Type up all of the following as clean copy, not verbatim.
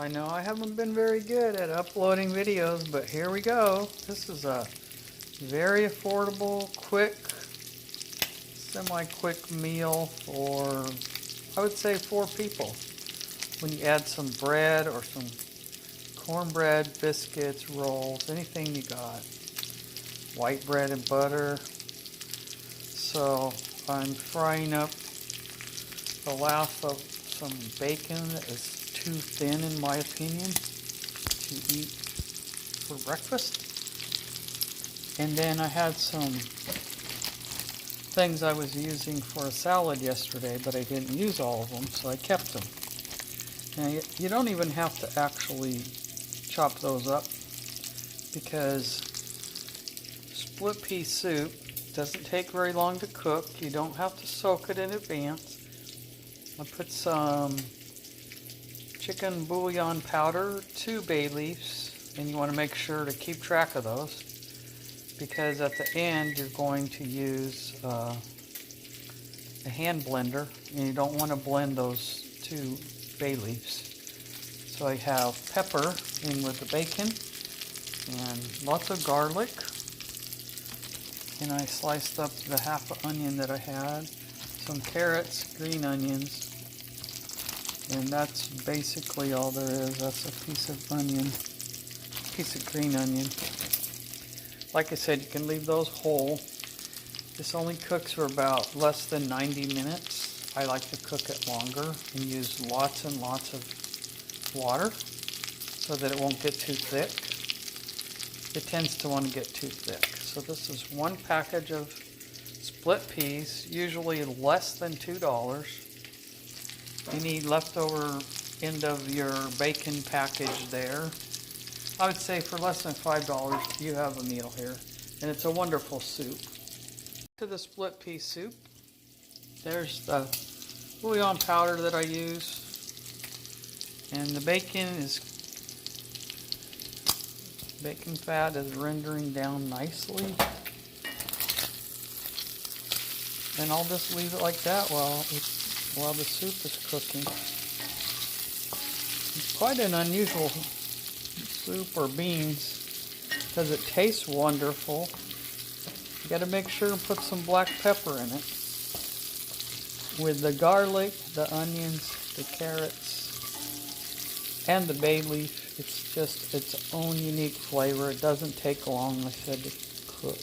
I know I haven't been very good at uploading videos, but here we go. This is a very affordable, quick, semi-quick meal for, I would say, 4 people. When you add some bread or some cornbread, biscuits, rolls, anything you got. White bread and butter. So I'm frying up the last of some bacon that is too thin in my opinion to eat for breakfast. And then I had some things I was using for a salad yesterday, but I didn't use all of them, so I kept them. Now you don't even have to actually chop those up, because split pea soup doesn't take very long to cook. You don't have to soak it in advance. I put some chicken bouillon powder, 2 bay leaves, and you want to make sure to keep track of those, because at the end you're going to use a hand blender, and you don't want to blend those 2 bay leaves. So I have pepper in with the bacon and lots of garlic, and I sliced up the half an onion that I had, some carrots, green onions, and that's basically all there is. That's a piece of onion, piece of green onion. Like I said, you can leave those whole. This only cooks for about less than 90 minutes. I like to cook it longer and use lots and lots of water so that it won't get too thick. It tends to want to get too thick. So this is 1 package of split peas, usually less than $2. You need leftover end of your bacon package there. I would say for less than $5 you have a meal here, and it's a wonderful soup. To the split pea soup, there's the bouillon powder that I use, and the bacon fat is rendering down nicely, and I'll just leave it like that while the soup is cooking. It's quite an unusual soup or beans because it tastes wonderful. You got to make sure and put some black pepper in it. With the garlic, the onions, the carrots, and the bay leaf, it's just its own unique flavor. It doesn't take long, like I said, to cook.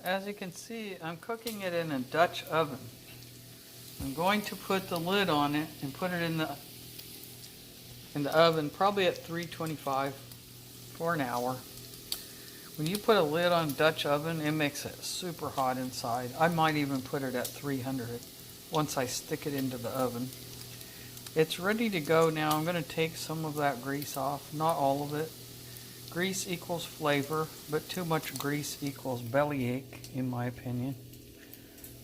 As you can see, I'm cooking it in a Dutch oven. I'm going to put the lid on it and put it in the oven, probably at 325 for an hour. When you put a lid on a Dutch oven, it makes it super hot inside. I might even put it at 300 once I stick it into the oven. It's ready to go now. I'm going to take some of that grease off, not all of it. Grease equals flavor, but too much grease equals bellyache, in my opinion.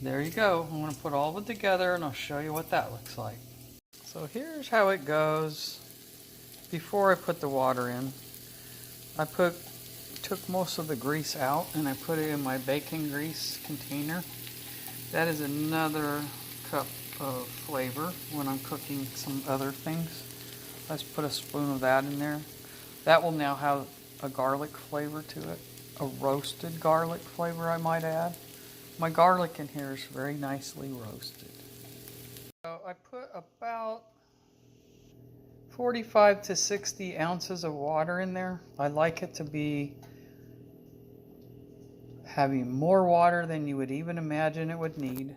There you go. I'm going to put all of it together and I'll show you what that looks like. So here's how it goes before I put the water in. I took most of the grease out and I put it in my bacon grease container. That is another cup of flavor when I'm cooking some other things. Let's put a spoon of that in there. That will now have a garlic flavor to it, a roasted garlic flavor I might add. My garlic in here is very nicely roasted. So I put about 45 to 60 ounces of water in there. I like it to be having more water than you would even imagine it would need.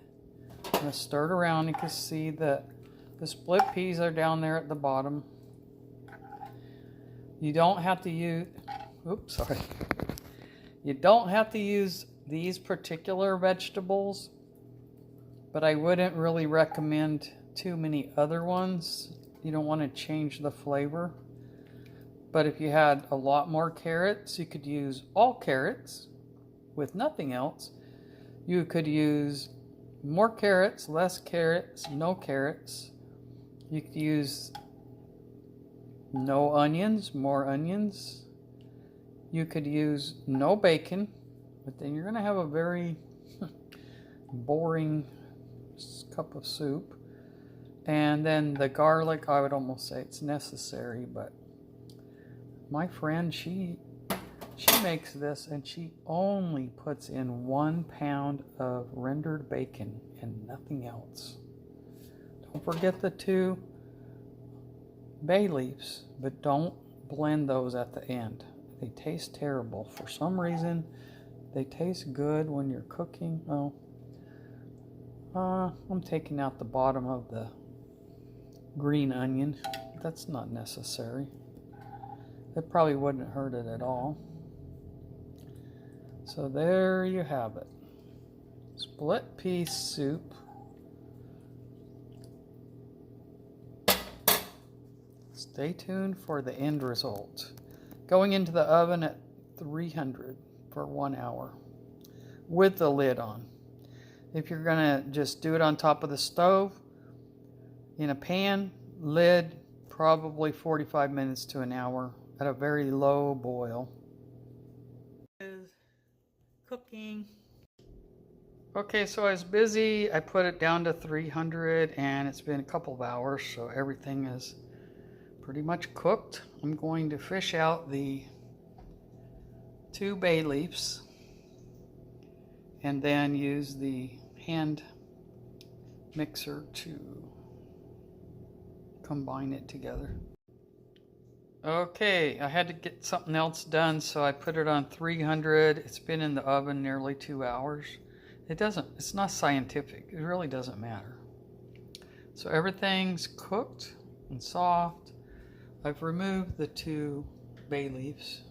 I'm going to stir it around. You can see that the split peas are down there at the bottom. You don't have to use, You don't have to use these particular vegetables, but I wouldn't really recommend too many other ones. You don't want to change the flavor. But if you had a lot more carrots, you could use all carrots with nothing else. You could use more carrots, less carrots, no carrots. You could use no onions, more onions. You could use no bacon, but then you're going to have a very boring cup of soup. And then the garlic, I would almost say it's necessary, but my friend, she makes this and she only puts in 1 pound of rendered bacon and nothing else. Don't forget the 2 bay leaves, but don't blend those at the end. They taste terrible. For some reason, they taste good when you're cooking. Oh, I'm taking out the bottom of the green onion. That's not necessary. It probably wouldn't hurt it at all. So there you have it. Split pea soup. Stay tuned for the end result. Going into the oven at 300 for 1 hour with the lid on. If you're gonna just do it on top of the stove, in a pan, lid, probably 45 minutes to an hour at a very low boil. Cooking. Okay, so I was busy. I put it down to 300 and it's been a couple of hours, so everything is pretty much cooked. I'm going to fish out the 2 bay leaves and then use the hand mixer to combine it together. Okay, I had to get something else done, so I put it on 300. It's been in the oven nearly 2 hours. It's not scientific. It really doesn't matter. So everything's cooked and soft. I've removed the 2 bay leaves.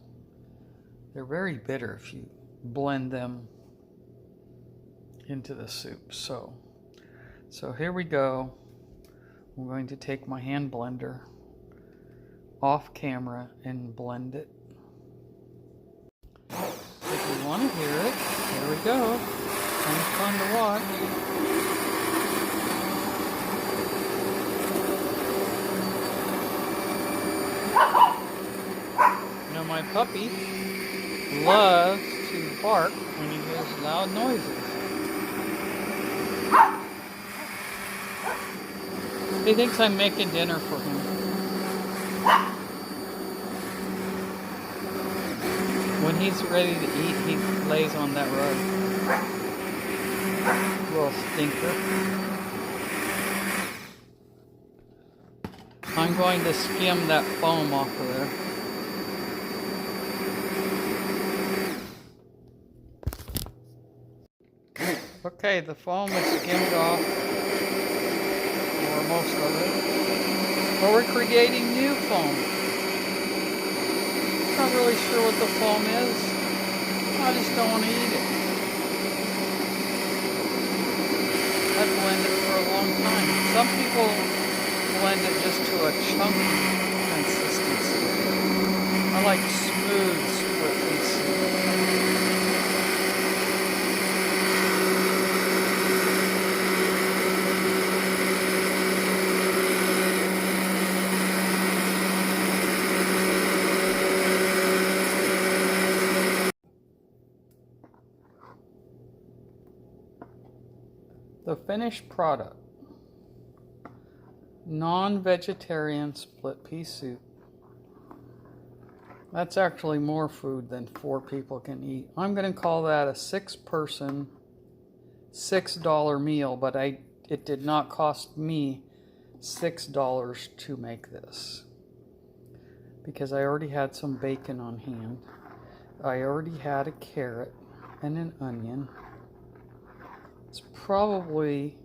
They're very bitter if you blend them into the soup. So here we go. I'm going to take my hand blender off camera and blend it. If you want to hear it, here we go. Kind of fun to watch. Now my puppy loves to bark when he hears loud noises. He thinks I'm making dinner for him. When he's ready to eat, he lays on that rug. Little stinker. I'm going to skim that foam off of there. Okay, the foam is skimmed off, or most of it. But we're creating new foam. Not really sure what the foam is. I just don't want to eat it. I blend it for a long time. Some people blend it just to a chunky consistency. I like smooth split pea soup. The finished product, non-vegetarian split pea soup. That's actually more food than 4 people can eat. I'm going to call that a 6-person, $6 meal, but it did not cost me $6 to make this because I already had some bacon on hand. I already had a carrot and an onion. It's probably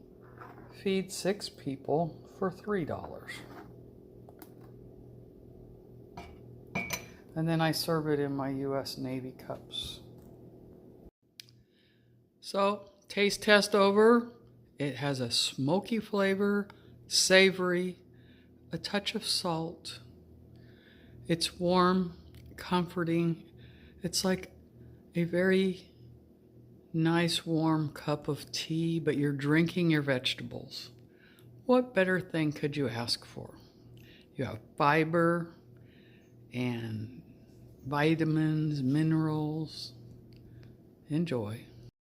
feed 6 people for $3. And then I serve it in my US Navy cups. So, taste test over. It has a smoky flavor, savory, a touch of salt. It's warm, comforting. It's like a very nice warm cup of tea, but you're drinking your vegetables. What better thing could you ask for? You have fiber and vitamins, minerals. Enjoy.